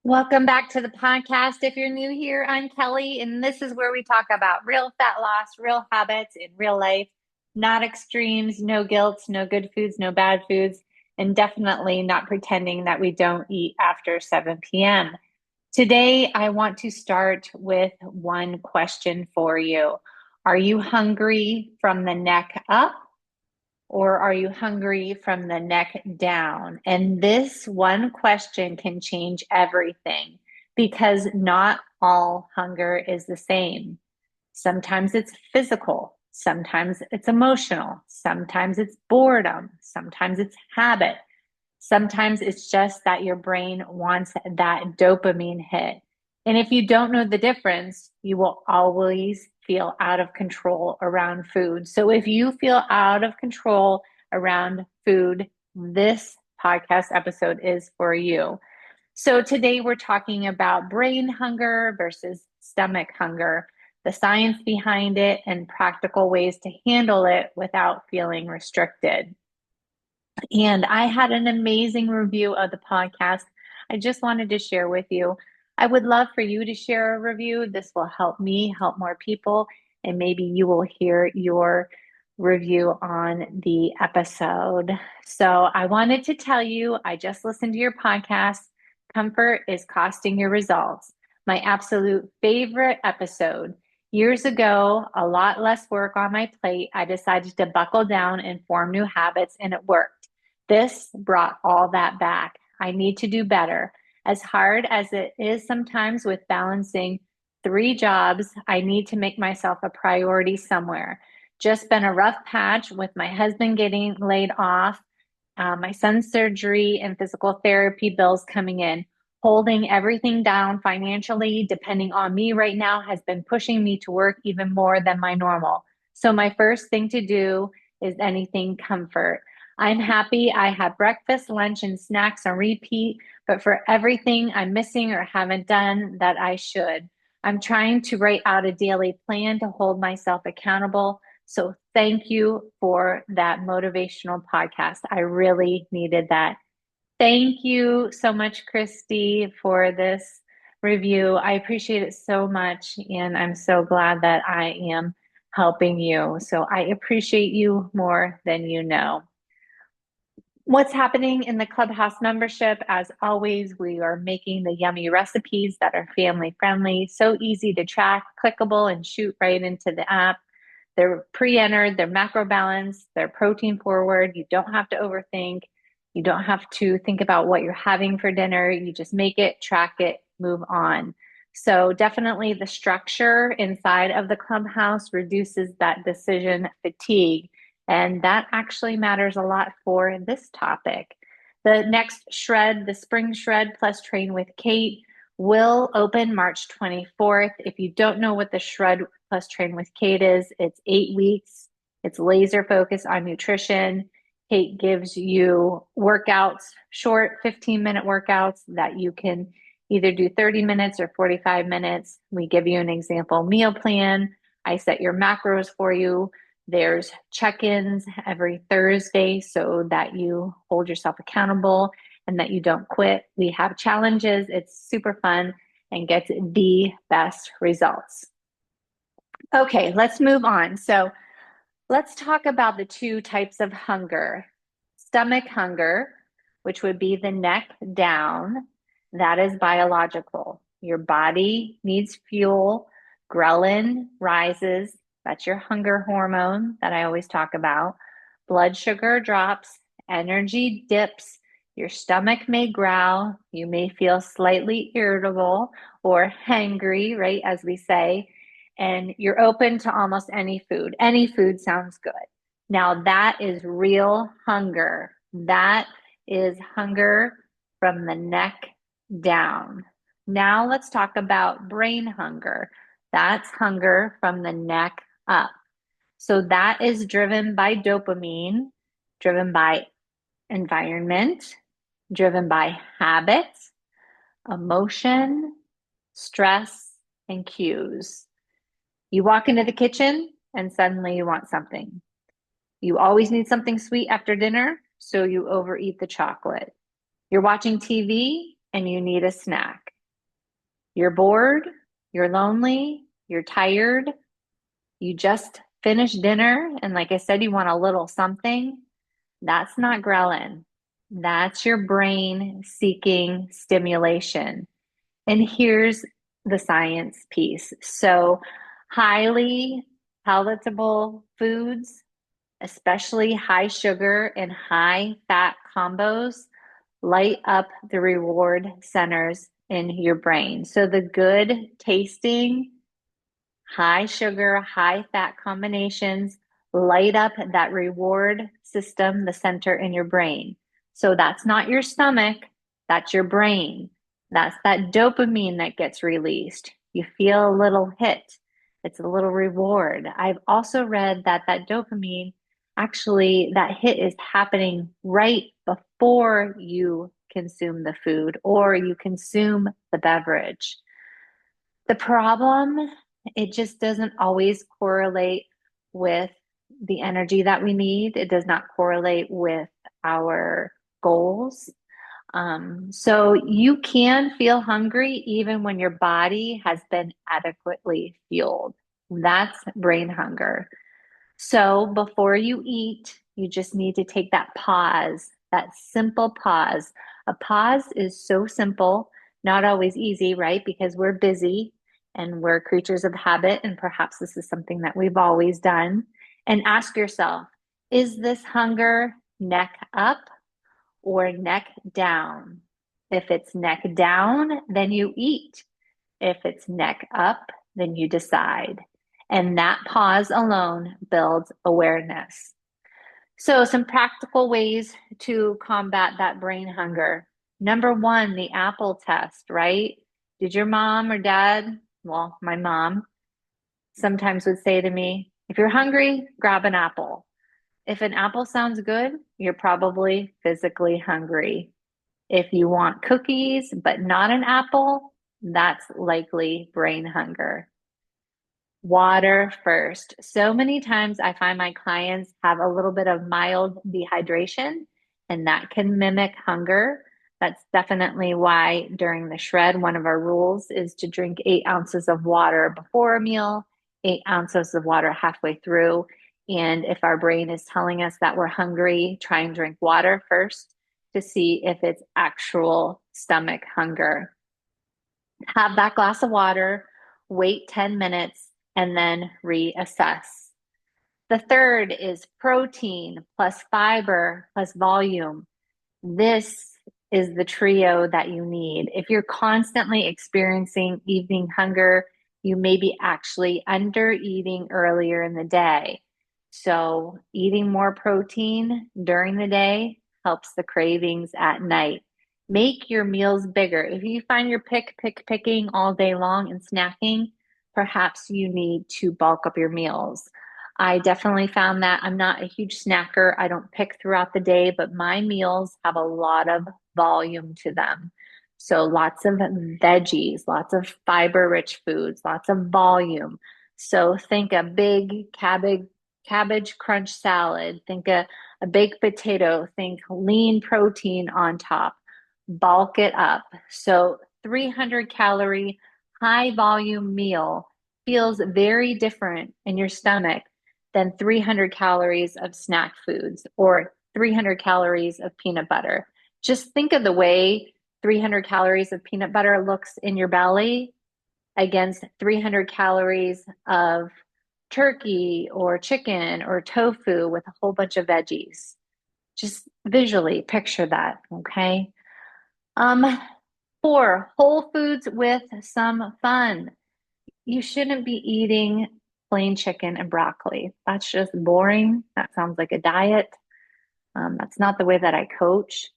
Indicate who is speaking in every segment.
Speaker 1: Welcome back to the podcast. If you're new here, I'm Kelly, and this is where we talk about real fat loss, real habits in real life, not extremes, no guilt, no good foods, no bad foods, and definitely not pretending that we don't eat after 7 p.m. Today, I want to start with one question for you. Are you hungry from the neck up? Or are you hungry from the neck down? And this one question can change everything because not all hunger is the same. Sometimes it's physical, sometimes it's emotional, sometimes it's boredom, sometimes it's habit, sometimes it's just that your brain wants that dopamine hit. And if you don't know the difference, you will always feel out of control around food. So if you feel out of control around food, this podcast episode is for you. So today we're talking about brain hunger versus stomach hunger, the science behind it, and practical ways to handle it without feeling restricted. And I had an amazing review of the podcast. I just wanted to share with you. I would love for you to share a review. This will help me help more people, and maybe you will hear your review on the episode. So I wanted to tell you, I just listened to your podcast. Comfort is costing your results. My absolute favorite episode. Years ago, a lot less work on my plate, I decided to buckle down and form new habits, and it worked. This brought all that back. I need to do better. As hard as it is sometimes with balancing 3 jobs, I need to make myself a priority somewhere. Just been a rough patch with my husband getting laid off, my son's surgery, and physical therapy bills coming in. Holding everything down financially, depending on me right now, has been pushing me to work even more than my normal. So, my first thing to do is anything comfort. I'm happy I have breakfast, lunch, and snacks on repeat, but for everything I'm missing or haven't done that I should, I'm trying to write out a daily plan to hold myself accountable. So thank you for that motivational podcast. I really needed that. Thank you so much, Christy, for this review. I appreciate it so much, and I'm so glad that I am helping you. So I appreciate you more than you know. What's happening in the Clubhouse membership? As always, we are making the yummy recipes that are family friendly, so easy to track, clickable, and shoot right into the app. They're pre-entered, they're macro balanced, they're protein forward. You don't have to overthink. You don't have to think about what you're having for dinner. You just make it, track it, move on. So definitely the structure inside of the Clubhouse reduces that decision fatigue. And that actually matters a lot for this topic. The next shred, the spring shred plus train with Kate, will open March 24th. If you don't know what the shred plus train with Kate is, it's 8 weeks. It's laser focused on nutrition. Kate gives you workouts, short 15-minute workouts that you can either do 30 minutes or 45 minutes. We give you an example meal plan. I set your macros for you. There's check-ins every Thursday so that you hold yourself accountable and that you don't quit. We have challenges. It's super fun and gets the best results. Okay, let's move on. So let's talk about the 2 types of hunger. Stomach hunger, which would be the neck down, that is biological. Your body needs fuel. Ghrelin rises. That's your hunger hormone that I always talk about. Blood sugar drops, energy dips. Your stomach may growl. You may feel slightly irritable or hangry, right, as we say, and you're open to almost any food. Any food sounds good. Now, that is real hunger. That is hunger from the neck down. Now, let's talk about brain hunger. That's hunger from the neck up. So, that is driven by dopamine, driven by environment, driven by habits, emotion, stress, and cues. You walk into the kitchen and suddenly you want something. You always need something sweet after dinner, so you overeat the chocolate. You're watching TV and you need a snack. You're bored, you're lonely, you're tired, you just finished dinner, and like I said, you want a little something. That's not ghrelin. That's your brain seeking stimulation. And here's the science piece. So, highly palatable foods, especially high sugar and high fat combos, light up the reward centers in your brain. So, the good tasting, high sugar, high fat combinations light up that reward system, the center in your brain. So that's not your stomach, that's your brain. That's that dopamine that gets released. You feel a little hit, it's a little reward. I've also read that that dopamine, actually, that hit is happening right before you consume the food or you consume the beverage. The problem, it just doesn't always correlate with the energy that we need. It does not correlate with our goals. So you can feel hungry even when your body has been adequately fueled. That's brain hunger. So before you eat, you just need to take that pause, that simple pause. A pause is so simple, not always easy, right? Because we're busy and we're creatures of habit, and perhaps this is something that we've always done. And ask yourself, is this hunger neck up or neck down? If it's neck down, then you eat. If it's neck up, then you decide. And that pause alone builds awareness. So, some practical ways to combat that brain hunger. Number one, the apple test, right? Did your mom or dad, well, my mom sometimes would say to me, if you're hungry, grab an apple. If an apple sounds good, you're probably physically hungry. If you want cookies but not an apple, that's likely brain hunger. Water first. So many times I find my clients have a little bit of mild dehydration, and that can mimic hunger. That's definitely why during the shred, one of our rules is to drink 8 ounces of water before a meal, 8 ounces of water halfway through. And if our brain is telling us that we're hungry, try and drink water first to see if it's actual stomach hunger. Have that glass of water, wait 10 minutes, and then reassess. The third is protein plus fiber plus volume. This is the trio that you need. If you're constantly experiencing evening hunger, you may be actually under eating earlier in the day. So, eating more protein during the day helps the cravings at night. Make your meals bigger. If you find you're picking all day long and snacking, perhaps you need to bulk up your meals. I definitely found that I'm not a huge snacker. I don't pick throughout the day, but my meals have a lot of volume to them. So lots of veggies, lots of fiber-rich foods, lots of volume. So think a big cabbage crunch salad, think a baked potato, think lean protein on top. Bulk it up. So 300 calorie, high volume meal feels very different in your stomach than 300 calories of snack foods or 300 calories of peanut butter. Just think of the way 300 calories of peanut butter looks in your belly against 300 calories of turkey or chicken or tofu with a whole bunch of veggies. Just visually picture that, okay? Um, Four, whole foods with some fun. You shouldn't be eating plain chicken and broccoli. That's just boring. That sounds like a diet. That's not the way that I coach.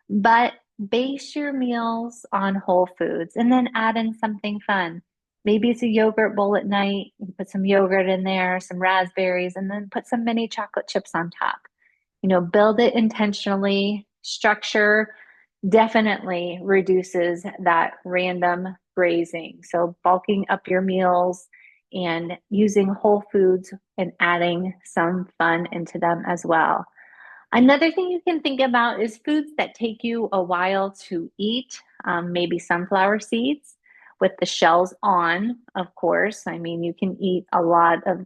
Speaker 1: But base your meals on whole foods and then add in something fun. Maybe it's a yogurt bowl at night. You put some yogurt in there, some raspberries, and then put some mini chocolate chips on top. Build it intentionally. Structure definitely reduces that random grazing. So bulking up your meals and using whole foods and adding some fun into them as well. Another thing you can think about is foods that take you a while to eat, maybe sunflower seeds. with the shells on, of course. I mean, you can eat a lot of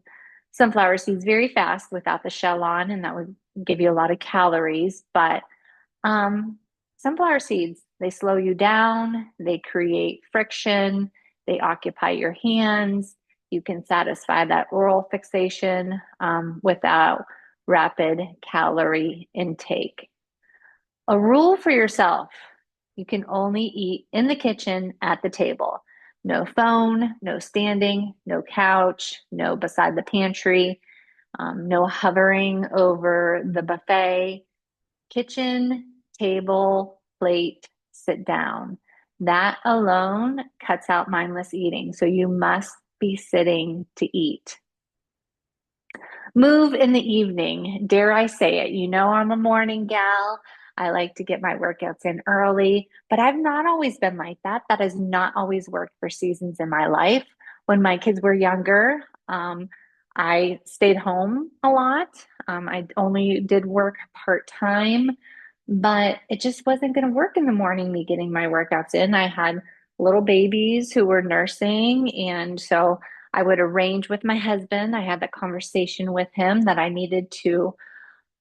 Speaker 1: sunflower seeds very fast without the shell on, and that would give you a lot of calories. But um, sunflower seeds, they slow you down, they create friction, they occupy your hands. You can satisfy that oral fixation without rapid calorie intake. A rule for yourself: you can only eat in the kitchen at the table. No phone, no standing, no couch, no beside the pantry, no hovering over the buffet. Kitchen, table, plate, sit down. That alone cuts out mindless eating. So you must be sitting to eat. Move in the evening. Dare I say it? You know, I'm a morning gal. I like to get my workouts in early, but I've not always been like that. That has not always worked for seasons in my life. When my kids were younger, I stayed home a lot. I only did work part-time, but it just wasn't going to work in the morning, me getting my workouts in. I had little babies who were nursing, and so I would arrange with my husband. I had that conversation with him that I needed to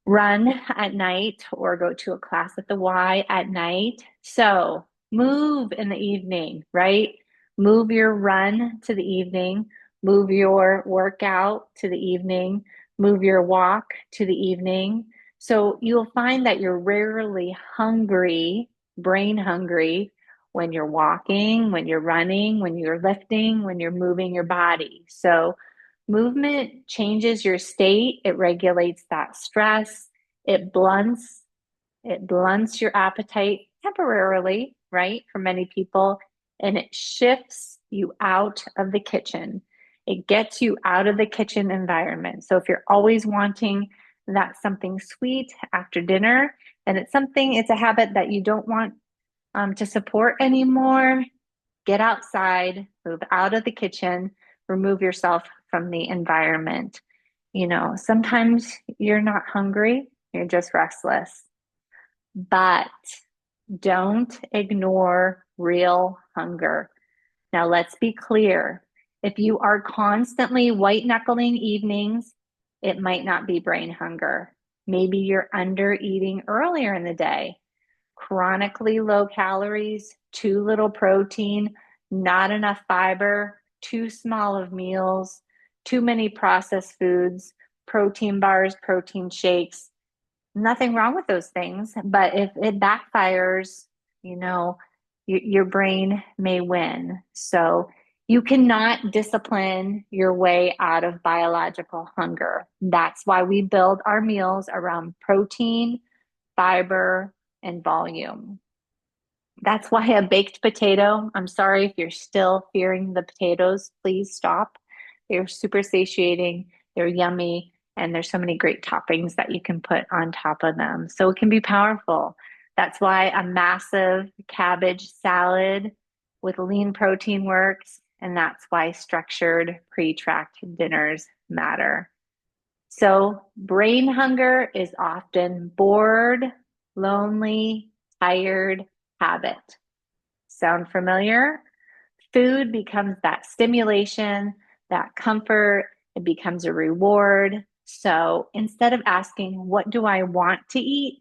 Speaker 1: run at night or go to a class at the Y at night. So move in the evening, right? Move your run to the evening, move your workout to the evening, move your walk to the evening. So you'll find that you're rarely hungry, brain hungry, when you're walking, when you're running, when you're lifting, when you're moving your body. So movement changes your state. It regulates that stress. It blunts it blunts your appetite temporarily, right? For many people, and it shifts you out of the kitchen. It gets you out of the kitchen environment. So if you're always wanting that something sweet after dinner, and it's a habit that you don't want to support anymore, get outside, move out of the kitchen, remove yourself from the environment. You know, sometimes you're not hungry, you're just restless, but don't ignore real hunger. Now, let's be clear. If you are constantly white knuckling evenings, it might not be brain hunger. Maybe you're under eating earlier in the day, chronically low calories, too little protein, not enough fiber, too small of meals, too many processed foods, protein bars, protein shakes. Nothing wrong with those things, but if it backfires, you know, your brain may win. So you cannot discipline your way out of biological hunger. That's why we build our meals around protein, fiber, and volume. That's why a baked potato, I'm sorry if you're still fearing the potatoes, please stop. They're super satiating, they're yummy, and there's so many great toppings that you can put on top of them. So it can be powerful. That's why a massive cabbage salad with lean protein works, and that's why structured pre-tracked dinners matter. So brain hunger is often bored, lonely, tired habit. Sound familiar? Food becomes that stimulation, that comfort, it becomes a reward. So instead of asking, what do I want to eat?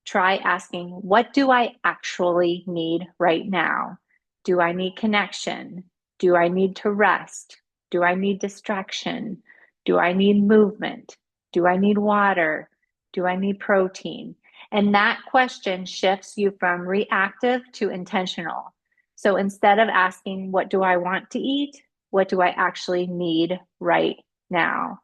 Speaker 1: Try asking, what do I actually need right now? Do I need connection? Do I need to rest? Do I need distraction? Do I need movement? Do I need water? Do I need protein? And that question shifts you from reactive to intentional. So instead of asking, what do I want to eat? What do I actually need right now?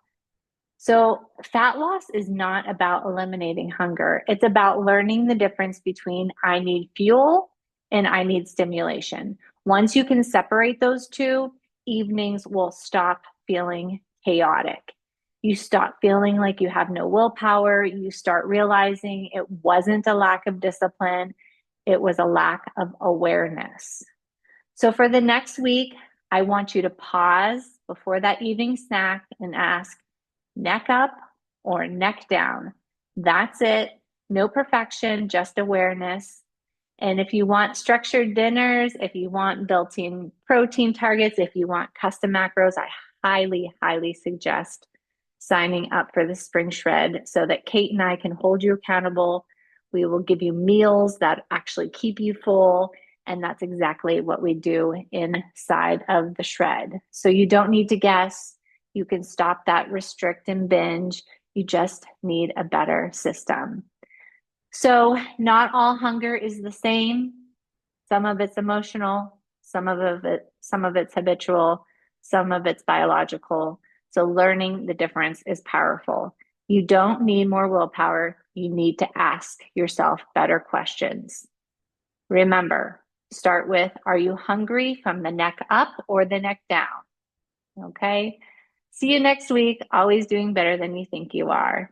Speaker 1: So fat loss is not about eliminating hunger. It's about learning the difference between I need fuel and I need stimulation. Once you can separate those two, evenings will stop feeling chaotic. You stop feeling like you have no willpower. You start realizing it wasn't a lack of discipline, it was a lack of awareness. So for the next week, I want you to pause before that evening snack and ask, neck up or neck down? That's it. No perfection, just awareness. And if you want structured dinners, if you want built-in protein targets, if you want custom macros, I highly, highly suggest signing up for the Spring Shred so that Kate and I can hold you accountable. We will give you meals that actually keep you full. And that's exactly what we do inside of the shred. So you don't need to guess. You can stop that restrict and binge. You just need a better system. So not all hunger is the same. Some of it's emotional, some of it's habitual, some of it's biological. So learning the difference is powerful. You don't need more willpower. You need to ask yourself better questions. Remember, start with, are you hungry from the neck up or the neck down? Okay. See you next week. Always doing better than you think you are.